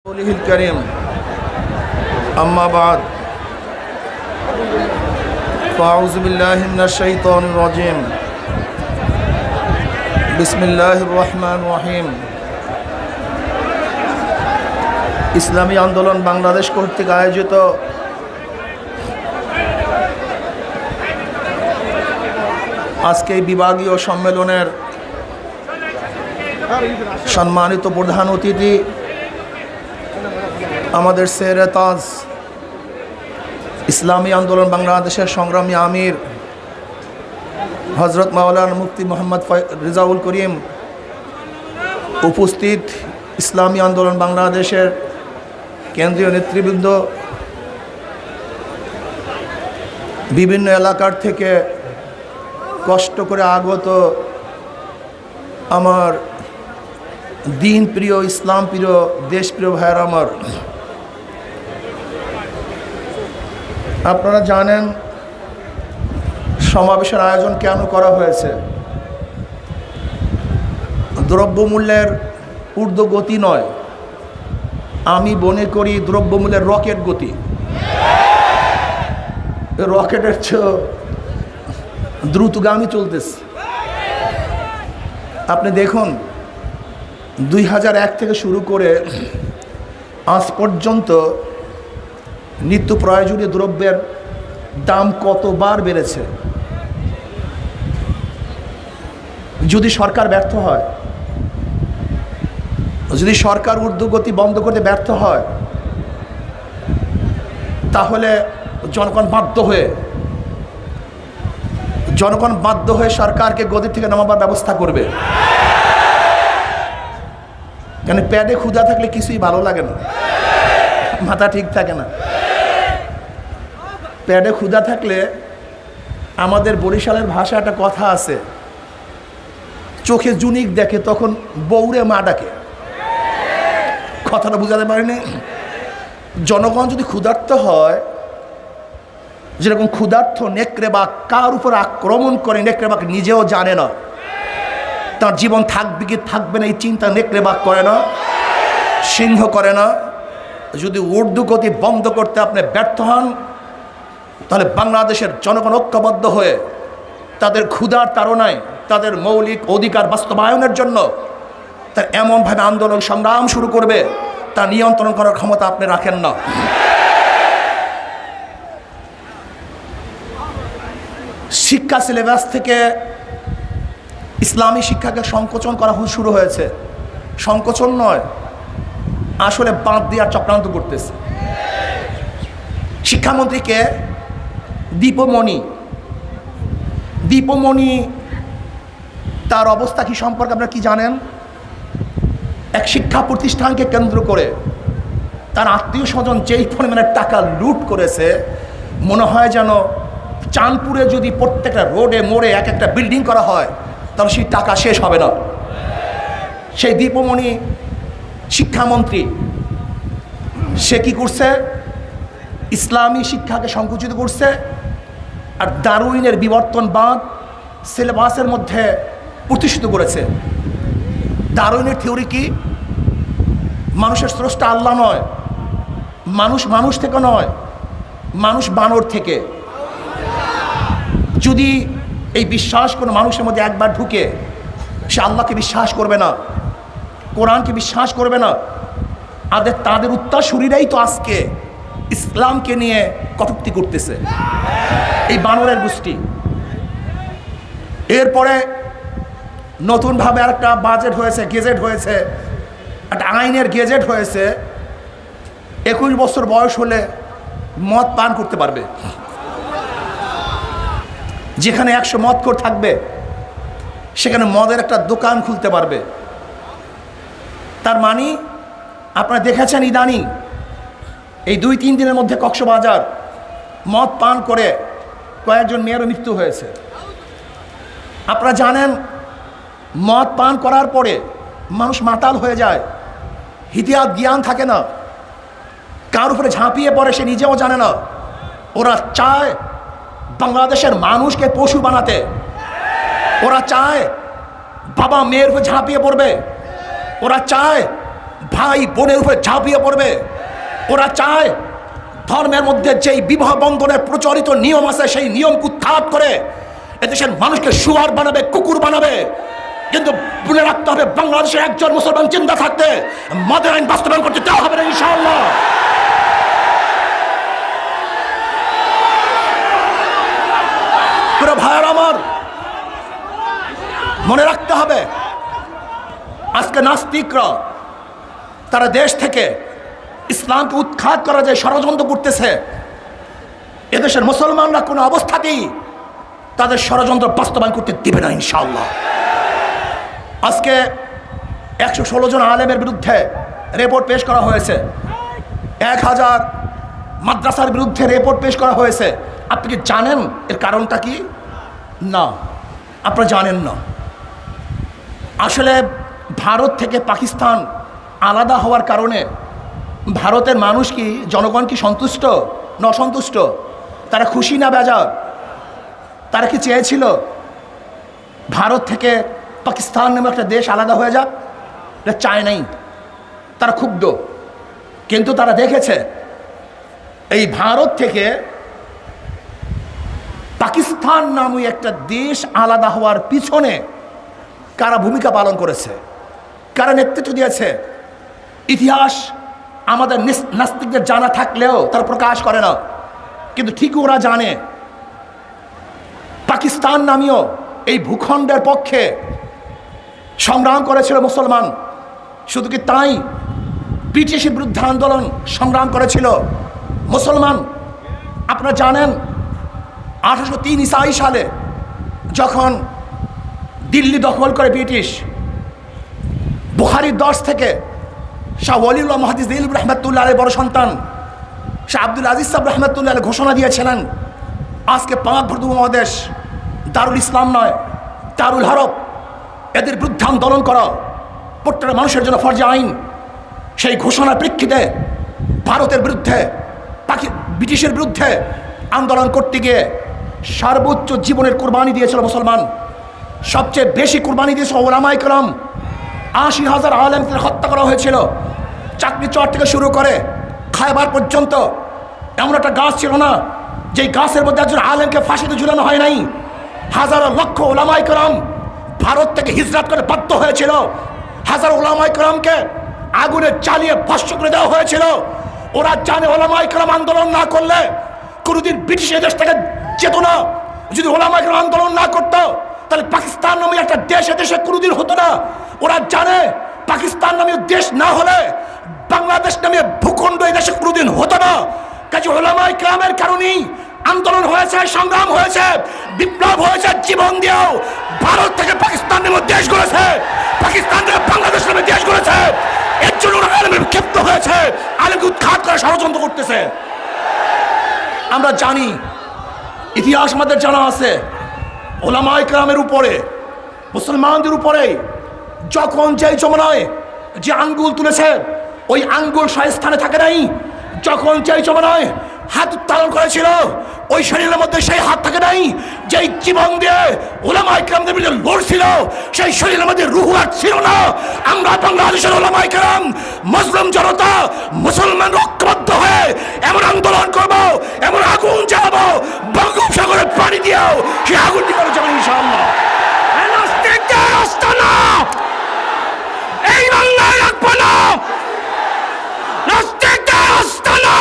الكريم أما بعد فأعوذ بالله من الشيطان الرجيم بسم الله الرحمن الرحيم ইসলামী আন্দোলন বাংলাদেশ কর্তৃক আয়োজিত আজকে বিভাগীয় সম্মেলনের সম্মানিত প্রধান অতিথি আমাদের সেরে তাজ ইসলামী আন্দোলন বাংলাদেশের সংগ্রামী আমির হজরত মাওলানা মুফতি মোহাম্মদ রেজাউল করিম, উপস্থিত ইসলামী আন্দোলন বাংলাদেশের কেন্দ্রীয় নেতৃবৃন্দ, বিভিন্ন এলাকার থেকে কষ্ট করে আগত আমার দিন প্রিয়, ইসলাম প্রিয়, দেশপ্রিয় ভাইয়ের আমার, আপনারা জানেন সমাবেশের আয়োজন কেন করা হয়েছে। দ্রব্যমূল্যের ঊর্ধ্বগতি নয়, আমি মনে করি দ্রব্যমূল্যের রকেট গতি, রকেটের চেয়ে দ্রুতগামী চলতেছে। আপনি দেখুন 2001 থেকে শুরু করে আজ পর্যন্ত নিত্য প্রয়োজনীয় দ্রব্যের দাম কতবার বেড়েছে। যদি সরকার ব্যর্থ হয়, যদি সরকার ঊর্ধ্বগতি বন্ধ করতে ব্যর্থ হয়, তাহলে জনগণ বাধ্য হয়ে সরকারকে গদি থেকে নামাবার ব্যবস্থা করবে। কেন পেটে ক্ষুধা থাকলে কিছুই ভালো লাগে না, মাথা ঠিক থাকে না। পেটে ক্ষুধা থাকলে আমাদের বরিশালের ভাষা একটা কথা আছে, চোখে জুনিক দেখে তখন বউরে মা ডাকে। কথাটা বুঝাতে পারিনি। জনগণ যদি ক্ষুধার্ত হয়, যেরকম ক্ষুধার্থ নেকড়ে বাঘ কার উপর আক্রমণ করে নেকড়ে বাঘ নিজেও জানে না, তার জীবন থাকবে কি থাকবে না এই চিন্তা নেকড়ে বাঘ করে না, সিংহ করে না। যদি ঊর্ধ্বগতি বন্ধ করতে আপনি ব্যর্থ হন, তাহলে বাংলাদেশের জনগণ ঐক্যবদ্ধ হয়ে তাদের ক্ষুধার তাড়নায়, তাদের মৌলিক অধিকার বাস্তবায়নের জন্য তার এমনভাবে আন্দোলন সংগ্রাম শুরু করবে, তা নিয়ন্ত্রণ করার ক্ষমতা আপনি রাখেন না। শিক্ষা সিলেবাস থেকে ইসলামী শিক্ষাকে সংকোচন করা শুরু হয়েছে। সংকোচন নয়, আসলে বাদ দেওয়ার চক্রান্ত করতেছে। শিক্ষামন্ত্রীকে দীপমণি তার অবস্থা কি সম্পর্কে আপনারা কি জানেন? এক শিক্ষা প্রতিষ্ঠানকে কেন্দ্র করে তার আত্মীয় স্বজন যেই পরিমাণের টাকা লুট করেছে, মনে হয় যেন চাঁদপুরে যদি প্রত্যেকটা রোডে মোড়ে এক একটা বিল্ডিং করা হয় তাহলে সেই টাকা শেষ হবে না। সেই দীপমণি শিক্ষামন্ত্রী সে কি করছে? ইসলামী শিক্ষাকে সংকুচিত করছে আর ডারউইনের বিবর্তনবাদ সিলেবাসের মধ্যে প্রতিষ্ঠিত করেছে। ডারউইনের থিওরি কি? মানুষের স্রষ্টা আল্লাহ নয়, মানুষ থেকে নয়, মানুষ বানর থেকে। যদি এই বিশ্বাস কোনো মানুষের মধ্যে একবার ঢুকে, সে আল্লাহকে বিশ্বাস করবে না, কোরআনকে বিশ্বাস করবে না। তাদের উত্তরসূরিরাই তো আজকে ইসলামকে নিয়ে কটূক্তি করতেছে, এই বানরের গোষ্ঠী। এরপরে নতুনভাবে আরেকটা বাজেট হয়েছে, গেজেট হয়েছে, একটা আইনের গেজেট হয়েছে। 21 বছর বয়স হলে মদ পান করতে পারবে। যেখানে 100 মদখোর থাকবে সেখানে মদের একটা দোকান খুলতে পারবে। তার মানে আপনারা দেখেছেন ইদানিং এই 2-3 দিনের মধ্যে কক্সবাজার মদ পান করে কয়েকজন মেয়েরও মৃত্যু হয়েছে। আপনারা জানেন মদ পান করার পরে মানুষ মাতাল হয়ে যায়, হিতিয়াত জ্ঞান থাকে না, কার উপরে ঝাঁপিয়ে পড়ে সে নিজেও জানে না। ওরা চায় বাংলাদেশের মানুষকে পশু বানাতে, ওরা চায় বাবা মেয়ের উপরে ঝাঁপিয়ে পড়বে, ওরা চায় ভাই বোনের উপরে ঝাঁপিয়ে পড়বে। ওরা চায় ধর্মের মধ্যে যেই বিবাহ বন্ধনের প্রচলিত নিয়ম আছে সেই নিয়মকে উৎখাত করে এদেশের মানুষকে শুয়ার বানাবে, কুকুর বানাবে। কিন্তু মনে রাখতে হবে, বাংলাদেশের একজন মুসলমান চিন্তা থাকতে মদের আইন বাস্তবায়ন করতে দেওয়া হবে না ইনশাআল্লাহ। পুরো ভাইয়ার আমার মনে রাখতে হবে, আজকে নাস্তিকরা তারা দেশ থেকে ইসলামকে উৎখাত করা যায় ষড়যন্ত্র করতেছে। এদেশের মুসলমানরা কোনো অবস্থাতেই তাদের ষড়যন্ত্র বাস্তবায়ন করতে দিবে না ইনশাআল্লাহ। আজকে 116 জন আলেমের বিরুদ্ধে রিপোর্ট পেশ করা হয়েছে, 1000 মাদ্রাসার বিরুদ্ধে রিপোর্ট পেশ করা হয়েছে। আপনি কি জানেন এর কারণটা কি? না, আপনারা জানেন না। আসলে ভারত থেকে পাকিস্তান আলাদা হওয়ার কারণে ভারতের মানুষ কি, জনগণ কি সন্তুষ্ট না অসন্তুষ্ট? তারা খুশি না বেজার? তারা কি চেয়েছিল ভারত থেকে পাকিস্তান নামে একটা দেশ আলাদা হয়ে যাক? এটা চায় নাই, তারা ক্ষুব্ধ। কিন্তু তারা দেখেছে এই ভারত থেকে পাকিস্তান নামে একটা দেশ আলাদা হওয়ার পিছনে কারা ভূমিকা পালন করেছে, কারা নেতৃত্ব দিয়েছে। ইতিহাস আমাদের নাস্তিকদের জানা থাকলেও তারা প্রকাশ করে না, কিন্তু ঠিকই ওরা জানে পাকিস্তান নামীয় এই ভূখণ্ডের পক্ষে সংগ্রাম করেছিল মুসলমান। শুধু কি তাই, ব্রিটিশের বিরুদ্ধে আন্দোলন সংগ্রাম করেছিল মুসলমান। আপনারা জানেন 1803 ঈসাই সালে যখন দিল্লি দখল করে ব্রিটিশ, বুখারীর 10 থেকে শাহ ওয়ালিউল্লাহ মুহাদ্দিস দিল রহমাতুল্লাহ আলাইহির বড় সন্তান শাহ আব্দুল আজিজ সাহেব রহমাতুল্লাহ আলাইহি ঘোষণা দিয়েছিলেন, আজকে পাক ভারত মহাদেশ দারুল ইসলাম নয়, দারুল হরব, এদের বিরুদ্ধে আন্দোলন করা প্রত্যেকটা মানুষের জন্য ফরজে আইন। সেই ঘোষণার প্রেক্ষিতে ভারতের বিরুদ্ধে ব্রিটিশের বিরুদ্ধে আন্দোলন করতে গিয়ে সর্বোচ্চ জীবনের কোরবানি দিয়েছিল মুসলমান। সবচেয়ে বেশি কোরবানি দিয়েছিল ওলামায়ে কেরাম। 80,000 আলেমদের হত্যা করা হয়েছিল। চাকরি চর থেকে শুরু করে খায়বার পর্যন্ত এমন একটা গাছ ছিল না যেই গাছের মধ্যে একজন আলেমকে ফাঁসিতে ঝুলানো হয় নাই। হাজারো লক্ষ ওলামায়ে কেরাম ভারত থেকে হিজরত করে বাধ্য হয়েছিল। হাজার ওলামায়ে কেরামকে আগুনে জ্বালিয়ে ভস্ম করে দেওয়া হয়েছিল। ওরা জানে ওলামায়ে কেরাম আন্দোলন না করলে কোনোদিন ব্রিটিশ দেশ থেকে যেত না। যদি ওলামায়ে কেরাম আন্দোলন না করতো তাহলে পাকিস্তান নামে একটা দেশ এদেশে কোনোদিন হতো না। ওরা জানে পাকিস্তান নামে দেশ না হলে বাংলাদেশ নামে ভূখণ্ড এই দেশে কোনোদিন হতো না। কাজে ওলামায়ে কেরামের কারণেই আন্দোলন হয়েছে, সংগ্রাম হয়েছে, বিপ্লব হয়েছে। জীবন দিয়েও ভারত থেকে পাকিস্তান নামে দেশ গড়েছে, পাকিস্তান থেকে বাংলাদেশ নামে দেশ গড়েছে। এর জন্য ওরা আলেমের ক্ষিপ্ত হয়েছে, আলেমকে উৎখাত করে ষড়যন্ত্র করতেছে। আমরা জানি, ইতিহাস আমাদের জানা আছে, ওলামায়ে কেরামের উপরে, মুসলমানদের উপরে যখন যেই জমানায় যে আঙ্গুল তুলেছে ওই আঙ্গুল স্থানে থাকে নাই। যখন যেই জমানায় হাত উত্তোলন করেছিল ওই শরীরের মধ্যে সেই হাত থাকে নাই। যেই জীবন দিয়ে ওলামায়ে কেরামদের বিরুদ্ধে লড়ছিল সেই শরীরের মধ্যে রূহ আর ছিল না। আমরা বাংলাদেশের ওলামায়ে কেরাম মুসলিম জনতা মুসলমান ঐক্যবদ্ধ হয়ে এমন আন্দোলন করব, এমন আগুন জ্বালাবো, বঙ্গোপসাগরের পানি দিয়েও সেই আগুন নিভানো যাবে ইনশাআল্লাহ। নাস্তিকদের আস্তানা এই বাংলায় রাখবো না, নাস্তিকদের আস্তানা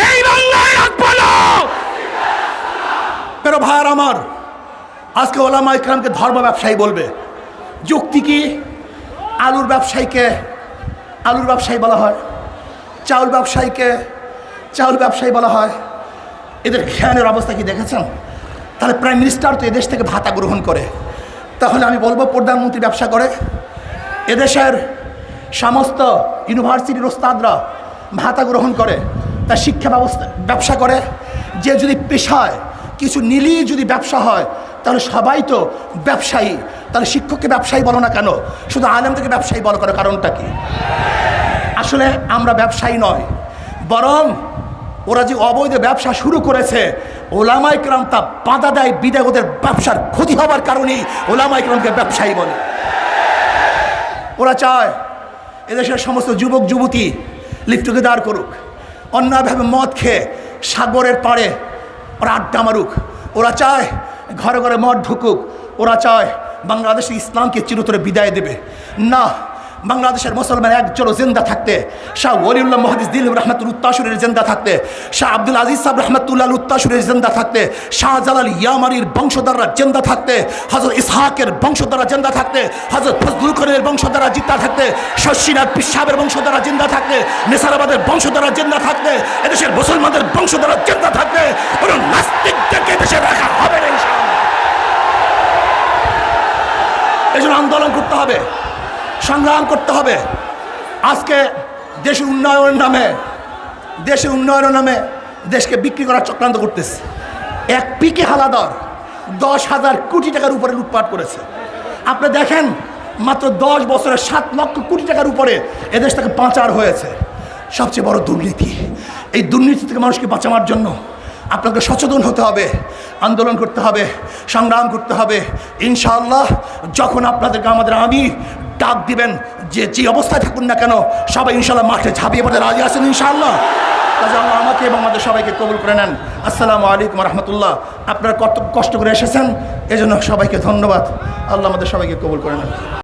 এই বাংলায় রাখবো না। প্রিয় ভাইয়ার আমার, আজকে ওলামায়ে কেরামকে ধর্ম ব্যবসায়ী বলবে, যুক্তি কি? আলুর ব্যবসায়ীকে আলুর ব্যবসায়ী বলা হয়, চাউল ব্যবসায়ীকে চাউল ব্যবসায়ী বলা হয়। এদের জ্ঞানের অবস্থা কি দেখেছেন? তাহলে প্রাইম মিনিস্টার তো এদেশ থেকে ভাতা গ্রহণ করে, তাহলে আমি বলবো প্রধানমন্ত্রী ব্যবসা করে। এদেশের সমস্ত ইউনিভার্সিটির ওস্তাদরা ভাতা গ্রহণ করে, তার শিক্ষা ব্যবসা করে। যে যদি পেশায় কিছু নিলেই যদি ব্যবসা হয় তাহলে সবাই তো ব্যবসায়ী। তাহলে শিক্ষককে ব্যবসায়ী বলো না কেন, শুধু আলেমদেরকে ব্যবসায়ী বলো কেন? কারণটা কি? আসলে আমরা ব্যবসায়ী নয়, বরং ওরা যে অবৈধ ব্যবসা শুরু করেছে ওলামায়ে কেরাম তা বাধা দেয়, বিদায় ওদের ব্যবসার ক্ষতি হওয়ার কারণেই ওলামায়ে কেরামকে ব্যবসায়ী বলে। ওরা চায় এদেশের সমস্ত যুবক যুবতী লিভ টুগেদার করুক, অন্যভাবে মদ খেয়ে সাগরের পাড়ে ওরা আড্ডা মারুক। ওরা চায় ঘরে ঘরে মদ ঢুকুক, ওরা চায় বাংলাদেশে ইসলামকে চিরতরে বিদায় দেবে। না, বাংলাদেশের মুসলমান একজনও জিন্দা থাকতে, শাহ ওলিউল্লাহ মুহাদ্দিস দিল রহমাতুল উত্তাসুরের জিন্দা থাকতে, শাহ আব্দুল আজিজ সাহেব রহমাতুল্লাহ উত্তাসুরের জিন্দা থাকতে, শাহ জালাল ইয়ামানির বংশধররা জিন্দা থাকতে, হযরত ইসহাকের বংশধররা জিন্দা থাকতে, হযরত ফজলুল করিমের বংশধররা জিন্দা থাকতে, শশীনাথ পিসাবের বংশধররা জিন্দা থাকতে, নেসারাবাদের বংশধররা জিন্দা থাকতে, এদেশের মুসলমানদের বংশধররা জিন্দা থাকতে, কোনো নাস্তিকদেরকে দেশে রাখা হবে না ইনশাআল্লাহ। এজন্য আন্দোলন করতে হবে, সংগ্রাম করতে হবে। আজকে দেশের উন্নয়নের নামে দেশকে বিক্রি করার চক্রান্ত করতেছে। এক পিকে হালাদার 10,000 কোটি টাকার উপরে লুটপাট করেছে। আপনি দেখেন, মাত্র 10 বছরে 7 লক্ষ কোটি টাকার উপরে এদেশ থেকে পাচার হয়েছে। সবচেয়ে বড় দুর্নীতি। এই দুর্নীতি থেকে মানুষকে বাঁচানোর জন্য আপনাকে সচেতন হতে হবে, আন্দোলন করতে হবে, সংগ্রাম করতে হবে। ইনশাআল্লাহ যখন আপনাদেরকে আমাদের আমি ডাক দিবেন, যে অবস্থায় থাকুন না কেন, সবাই ইনশাআল্লাহ মাঠে ঝাঁপিয়ে পড়তে রাজি আছেন ইনশাআল্লাহ। আল্লাহ আমাকে এবং আমাদের সবাইকে কবুল করে নেন। আসসালামু আলাইকুম রহমতুল্লাহ। আপনারা কত কষ্ট করে এসেছেন, এজন্য সবাইকে ধন্যবাদ। আল্লাহ আমাদের সবাইকে কবুল করে নেন।